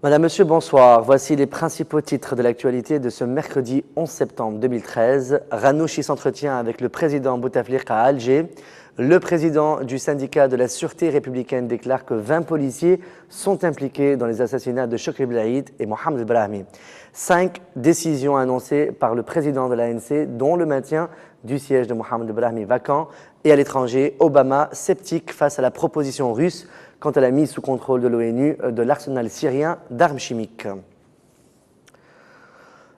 Madame, Monsieur, bonsoir. Voici les principaux titres de l'actualité de ce mercredi 11 septembre 2013. Ranouchi s'entretient avec le président Bouteflika à Alger. Le président du syndicat de la Sûreté républicaine déclare que 20 policiers sont impliqués dans les assassinats de Chokri Belaïd et Mohamed Brahmi. 5 décisions annoncées par le président de l'ANC, dont le maintien du siège de Mohamed Brahmi vacant. Et à l'étranger, Obama sceptique face à la proposition russe quant à la mise sous contrôle de l'ONU de l'arsenal syrien d'armes chimiques.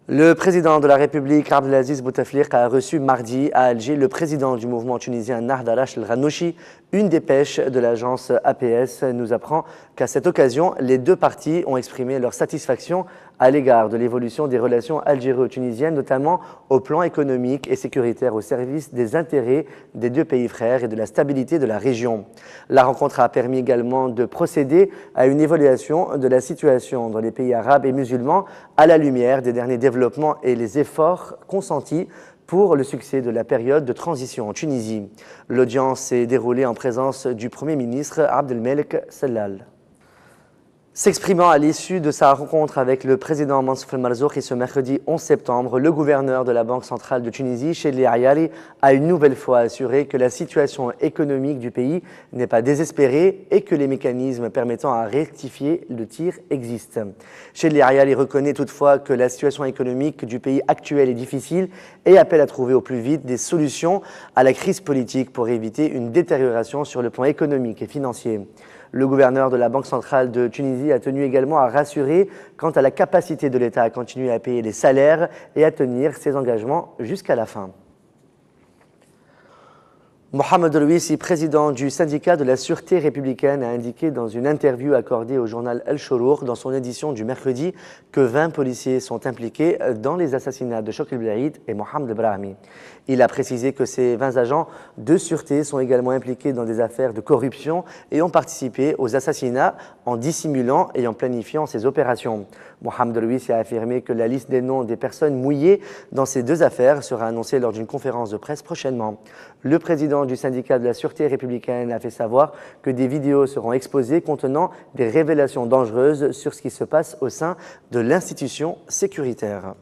Le président de la République, Abdelaziz Bouteflika, a reçu mardi à Alger le président du mouvement tunisien Nahda Rachid El-Ranouchi. Une dépêche de l'agence APS nous apprend qu'à cette occasion, les deux parties ont exprimé leur satisfaction à l'égard de l'évolution des relations algéro-tunisiennes, notamment au plan économique et sécuritaire au service des intérêts des deux pays frères et de la stabilité de la région. La rencontre a permis également de procéder à une évaluation de la situation dans les pays arabes et musulmans à la lumière des derniers développements et les efforts consentis pour le succès de la période de transition en Tunisie. L'audience s'est déroulée en présence du Premier ministre Abdelmelek Sellal. S'exprimant à l'issue de sa rencontre avec le président Mansour El-Marzouk ce mercredi 11 septembre, le gouverneur de la Banque centrale de Tunisie, Chedli Ayali, a une nouvelle fois assuré que la situation économique du pays n'est pas désespérée et que les mécanismes permettant à rectifier le tir existent. Chedli Ayali reconnaît toutefois que la situation économique du pays actuel est difficile et appelle à trouver au plus vite des solutions à la crise politique pour éviter une détérioration sur le plan économique et financier. Le gouverneur de la Banque centrale de Tunisie a tenu également à rassurer quant à la capacité de l'État à continuer à payer les salaires et à tenir ses engagements jusqu'à la fin. Mohamed Louissi, président du syndicat de la Sûreté républicaine, a indiqué dans une interview accordée au journal El Chorour dans son édition du mercredi que 20 policiers sont impliqués dans les assassinats de Chokri Belaïd et Mohamed Brahmi. Il a précisé que ces 20 agents de sûreté sont également impliqués dans des affaires de corruption et ont participé aux assassinats en dissimulant et en planifiant ces opérations. Mohamed Louissi a affirmé que la liste des noms des personnes mouillées dans ces deux affaires sera annoncée lors d'une conférence de presse prochainement. Le président du syndicat de la Sûreté républicaine a fait savoir que des vidéos seront exposées contenant des révélations dangereuses sur ce qui se passe au sein de l'institution sécuritaire.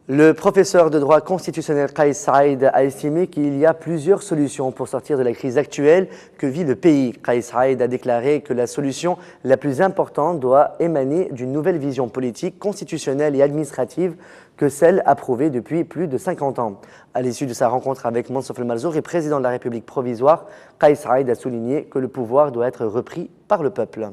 Le professeur de droit constitutionnel Kais Saïd a estimé qu'il y a plusieurs solutions pour sortir de la crise actuelle que vit le pays. Kais Saïd a déclaré que la solution la plus importante doit émaner d'une nouvelle vision politique, constitutionnelle et administrative que celle approuvée depuis plus de 50 ans. À l'issue de sa rencontre avec Mansour El-Marzouk, président de la République provisoire, Kais Saïd a souligné que le pouvoir doit être repris par le peuple.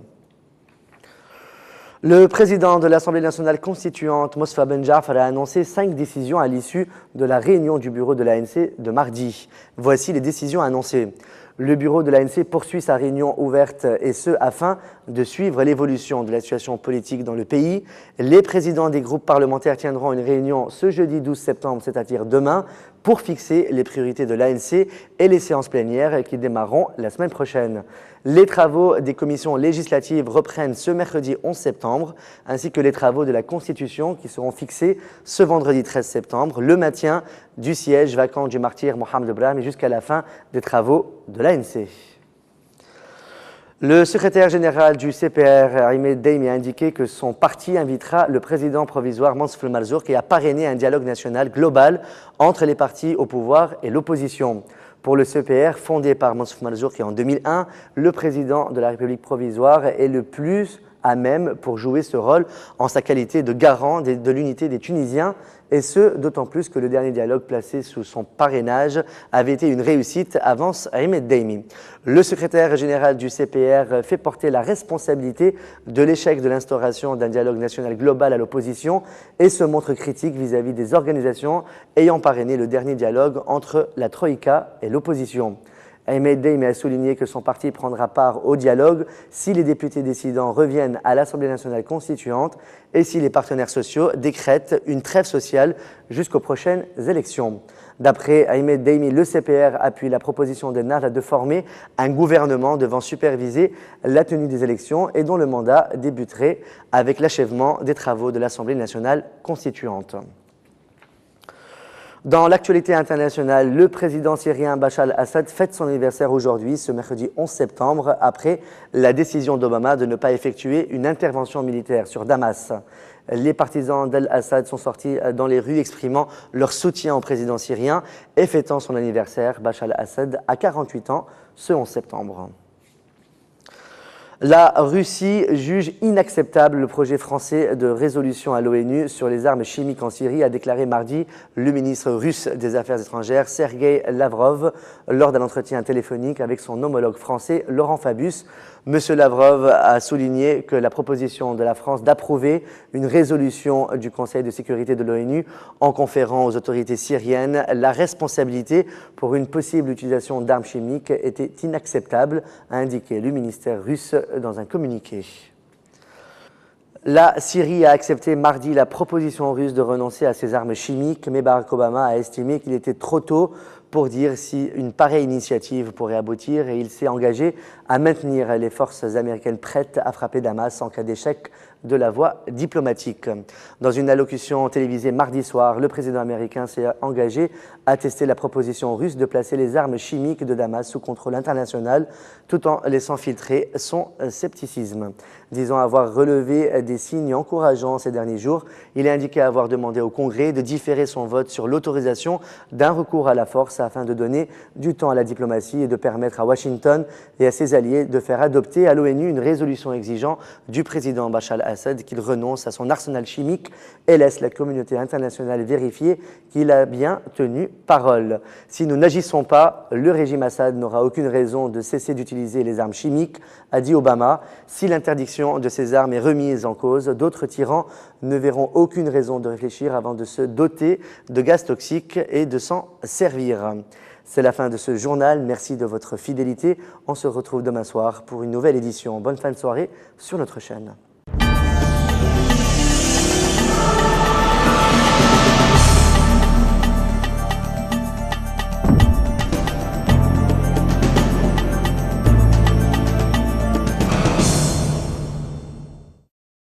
Le président de l'Assemblée nationale constituante, Mosfa Ben Jafar, a annoncé 5 décisions à l'issue de la réunion du bureau de l'ANC de mardi. Voici les décisions annoncées. Le bureau de l'ANC poursuit sa réunion ouverte et ce afin de suivre l'évolution de la situation politique dans le pays. Les présidents des groupes parlementaires tiendront une réunion ce jeudi 12 septembre, c'est-à-dire demain, pour fixer les priorités de l'ANC et les séances plénières qui démarreront la semaine prochaine. Les travaux des commissions législatives reprennent ce mercredi 11 septembre, ainsi que les travaux de la Constitution qui seront fixés ce vendredi 13 septembre, le maintien du siège vacant du martyr Mohamed Brahmi jusqu'à la fin des travaux de l'ANC. Le secrétaire général du CPR, Ahmed Daimi, a indiqué que son parti invitera le président provisoire Mansour El-Marzouk à parrainer un dialogue national global entre les partis au pouvoir et l'opposition. Pour le CPR, fondé par Mansour El-Marzouk en 2001, le président de la République provisoire est le plus à même pour jouer ce rôle en sa qualité de garant de l'unité des Tunisiens, et ce, d'autant plus que le dernier dialogue placé sous son parrainage avait été une réussite, avance Ahmed Daimi. Le secrétaire général du CPR fait porter la responsabilité de l'échec de l'instauration d'un dialogue national global à l'opposition et se montre critique vis-à-vis des organisations ayant parrainé le dernier dialogue entre la Troïka et l'opposition. Ahmed Daimi a souligné que son parti prendra part au dialogue si les députés décidants reviennent à l'Assemblée nationale constituante et si les partenaires sociaux décrètent une trêve sociale jusqu'aux prochaines élections. D'après Ahmed Daimi, le CPR appuie la proposition de Nahda de former un gouvernement devant superviser la tenue des élections et dont le mandat débuterait avec l'achèvement des travaux de l'Assemblée nationale constituante. Dans l'actualité internationale, le président syrien Bachar al-Assad fête son anniversaire aujourd'hui, ce mercredi 11 septembre, après la décision d'Obama de ne pas effectuer une intervention militaire sur Damas. Les partisans d'al-Assad sont sortis dans les rues exprimant leur soutien au président syrien et fêtant son anniversaire. Bachar al-Assad a 48 ans ce 11 septembre. La Russie juge inacceptable le projet français de résolution à l'ONU sur les armes chimiques en Syrie, a déclaré mardi le ministre russe des Affaires étrangères, Sergei Lavrov, lors d'un entretien téléphonique avec son homologue français, Laurent Fabius. M. Lavrov a souligné que la proposition de la France d'approuver une résolution du Conseil de sécurité de l'ONU en conférant aux autorités syriennes la responsabilité pour une possible utilisation d'armes chimiques était inacceptable, a indiqué le ministère russe dans un communiqué. La Syrie a accepté mardi la proposition russe de renoncer à ses armes chimiques, mais Barack Obama a estimé qu'il était trop tôt pour dire si une pareille initiative pourrait aboutir et il s'est engagé à maintenir les forces américaines prêtes à frapper Damas en cas d'échec de la voie diplomatique. Dans une allocution télévisée mardi soir, le président américain s'est engagé à tester la proposition russe de placer les armes chimiques de Damas sous contrôle international tout en laissant filtrer son scepticisme. Disant avoir relevé des signes encourageants ces derniers jours, il a indiqué avoir demandé au Congrès de différer son vote sur l'autorisation d'un recours à la force afin de donner du temps à la diplomatie et de permettre à Washington et à ses alliés de faire adopter à l'ONU une résolution exigeant du président Bachar al-Assad qu'il renonce à son arsenal chimique et laisse la communauté internationale vérifier qu'il a bien tenu parole. Si nous n'agissons pas, le régime Assad n'aura aucune raison de cesser d'utiliser les armes chimiques, a dit Obama. Si l'interdiction de ces armes est remise en cause, d'autres tyrans ne verront aucune raison de réfléchir avant de se doter de gaz toxiques et de s'en servir. C'est la fin de ce journal. Merci de votre fidélité. On se retrouve demain soir pour une nouvelle édition. Bonne fin de soirée sur notre chaîne.